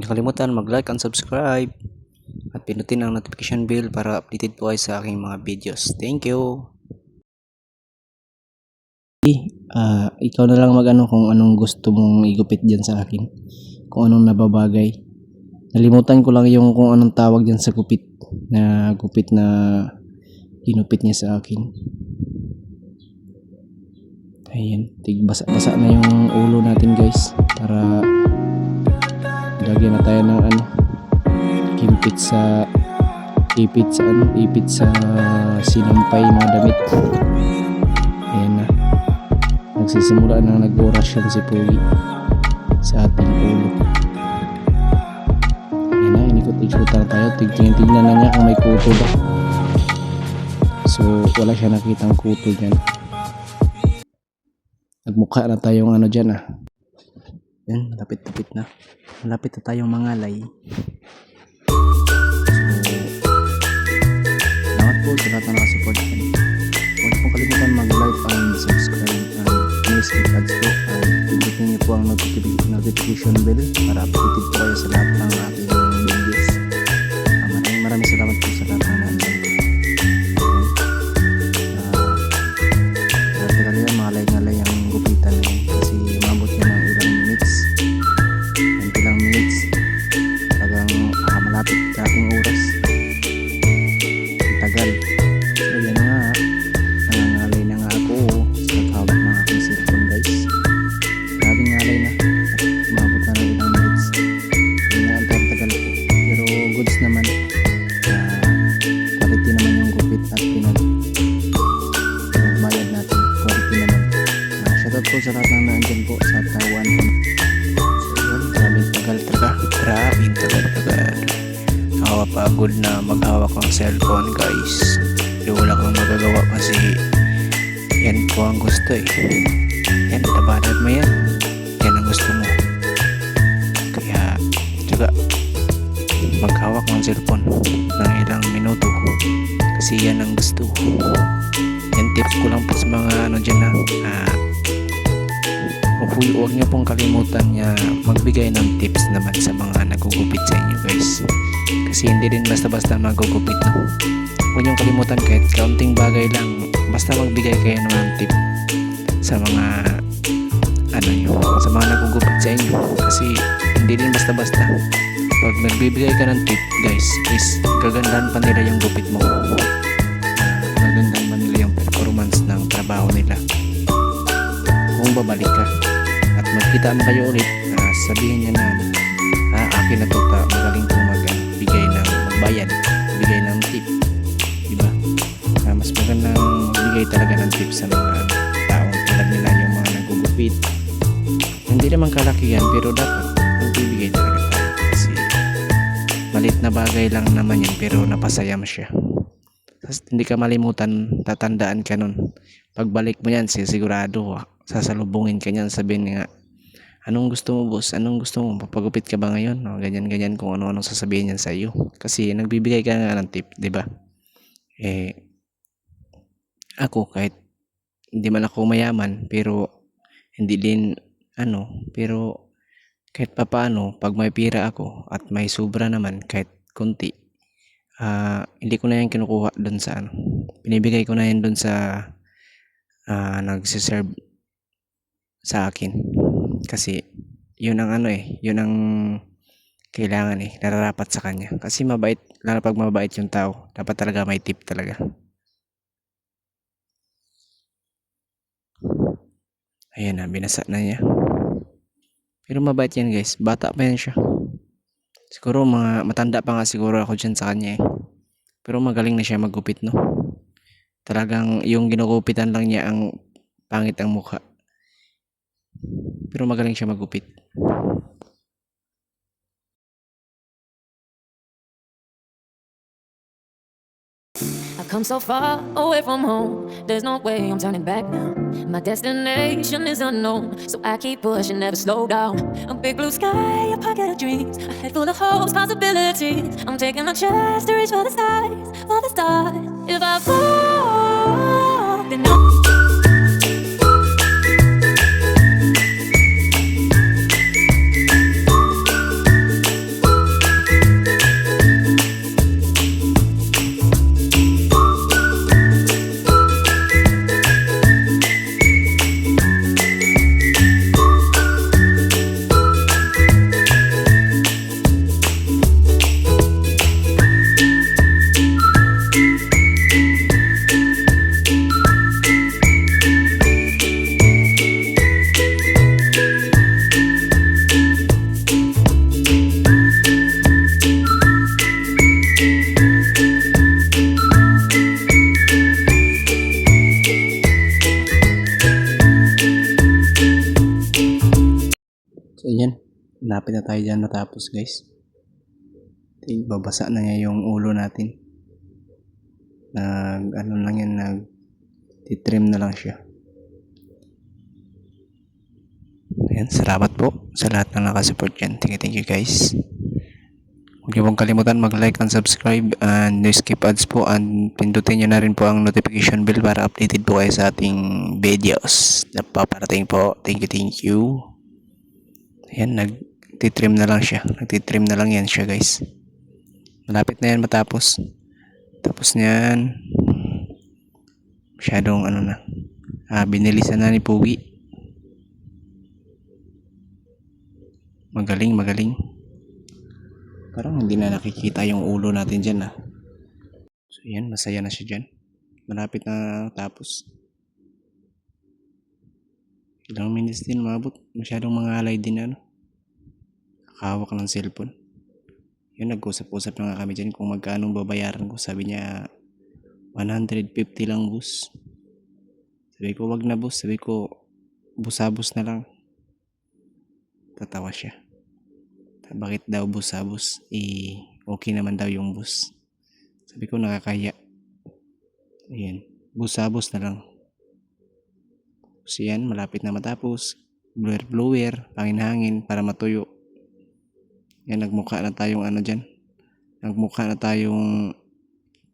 niyo kalimutan mag-like and subscribe at pinutin ang notification bell para updated po kayo sa aking mga videos. Thank you. Ikaw na lang mag-ano kung anong gusto mong igupit dyan sa akin. Kung anong nababagay. Nalimutan ko lang yung kung anong tawag dyan sa gupit na ginupit niya sa akin. Ayan, basa na yung ulo natin guys para lagyan na tayo ng ipit sa sinampay mga damit. Ayan na, nagsisimula na nag-orasyon si Pugi sa ating ulo. Ayan na, inikot-ikot na tayo, tignan na niya kung may kuto ba. So wala siya nakitang kuto dyan. Nagmukha na tayong dyan yan, malapit na tayong mangalay. Salamat po sa lahat na nakasupport. Huwag pong kalimutan mag-like and subscribe and please click ads po at pindutin niyo po ang notification bell para updated po kayo sa lahat ng aking videos. Maraming salamat po sa lahat ng nandyan po. Talaga malay-ngalay ang gupitan na yun kasi umabot niya ng ilang minutes talagang malapit sa aking oras. Tagal. So yan na nga, nangangalay na nga ako sa naghawak ng aking cellphone guys. Grabing ngalay na at umabot na ng ilang minutes. Yan nga ang tagal po, pero goods naman. Quality naman yung gupit at pinagbayad natin, quality naman. Shoutout po sa lahat ng naandyan po sa Tawan. Grabing tagal. Nakakapagod na maghawak ng cellphone guys. Pero wala kang magagawa kasi yan po ang gusto Yan, tabanad mo yan. Yan ang gusto mo. Kaya tsaga maghawak ng cellphone ng ilang minuto kasi yan ang gusto. Yan tips ko lang po sa mga dyan na huwag nyo pong kalimutan magbigay ng tips naman sa mga nagugupit sa inyo guys, kasi hindi din basta-basta magugupit huwag nyo kalimutan kahit kaunting bagay lang, basta magbigay kayo ng tip sa mga sa mga nagugupit sa inyo, kasi hindi din basta-basta. Pag nagbibigay ka ng tip guys, is gagandahan pa nila yung gupit mo, gagandahan pa nila yung performance ng trabaho nila kung babalik ka at magkita mo kayo ulit. Sabihin niya na akin na to, magaling kong magbigay ng magbayad, bigay ng tip, diba? Mas magandang magbigay talaga ng tip sa mga taong tulad nila, yung mga nagugupit. Hindi naman kalakihan pero dapat magbibigay talaga tayo kasi maliit na bagay lang naman yan pero napasaya mo siya. Hindi ka malimutan, tatandaan ka nun. Pagbalik mo yan, sigurado sasalubungin ka niyan, sabihin nga, anong gusto mo boss? Anong gusto mo? Papagupit ka ba ngayon? Ganyan kung ano-anong sasabihin niyan sa iyo. Kasi nagbibigay ka nga ng tip, 'di ba? Ako kahit hindi man ako mayaman, pero hindi din pero kahit papaano pag may pira ako at may sobra naman kahit konti, hindi ko na yan kinukuha doon sa binibigay ko na yan doon sa nagsiserve sa akin. Kasi yun ang yun ang kailangan nararapat sa kanya kasi mabait, lalo pag mabait yung tao, dapat talaga may tip talaga. Ayan na, binasa na niya, pero mabait yan guys, bata pa yan siya, siguro matanda pa nga siguro ako dyan sa kanya pero magaling na siya maggupit talagang yung ginugupitan lang niya ang pangit ang mukha, pero magaling siya maggupit. I've come so far away from home, there's no way I'm turning back now. My destination is unknown, so I keep pushing, never slow down. A big blue sky, a pocket of dreams, a head full of hopes, possibilities. I'm taking my chance to reach for the stars, for the stars. If I fall, then I'm Malapit na tayo dyan matapos guys. Babasa na niya yung ulo natin. Ano lang yan, titrim na lang siya. Ayan, salamat po sa lahat ng nakasupport dyan. Thank you guys. Huwag niyo pong kalimutan mag-like and subscribe and no skip ads po, and pindutin niyo na rin po ang notification bell para updated po kayo sa ating videos na paparating po. Thank you. Ayan, nagtitrim na lang siya. Nagtitrim na lang yan siya guys. Malapit na yan matapos. Tapos niyan, masyadong binilisan na ni Puwi. Magaling. Parang hindi na nakikita yung ulo natin dyan So yan, masaya na siya dyan. Malapit na tapos. Ilang minutes din mabot. Masyadong mangalay din Nakahawak ng cellphone. Yun, nag-usap-usap na nga kami dyan kung magkano babayaran ko. Sabi niya 150 lang boss. Sabi ko wag na boss. Sabi ko busabos na lang. Tatawa siya. Bakit daw busabos? Okay naman daw yung bus. Sabi ko nakakaya. Ayan, busabos na lang. So yan, malapit na matapos. Blower, pangin-hangin para matuyo. Yan, nagmukha na tayong dyan. Nagmukha na tayong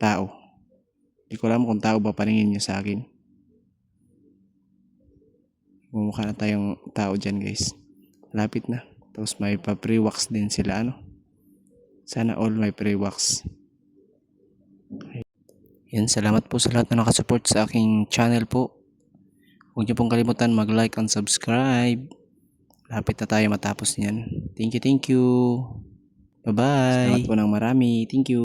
tao. Hindi ko alam kung tao ba paningin niyo sa akin. Nagmukha na tayong tao dyan guys. Malapit na. Tapos may pa pre-wax din sila Sana all may pre-wax. Yan, salamat po sa lahat na nakasupport sa aking channel po. Huwag niyo pong kalimutan mag-like and subscribe. Lapit na tayo matapos niyan. Thank you. Bye-bye. Salamat po ng marami. Thank you.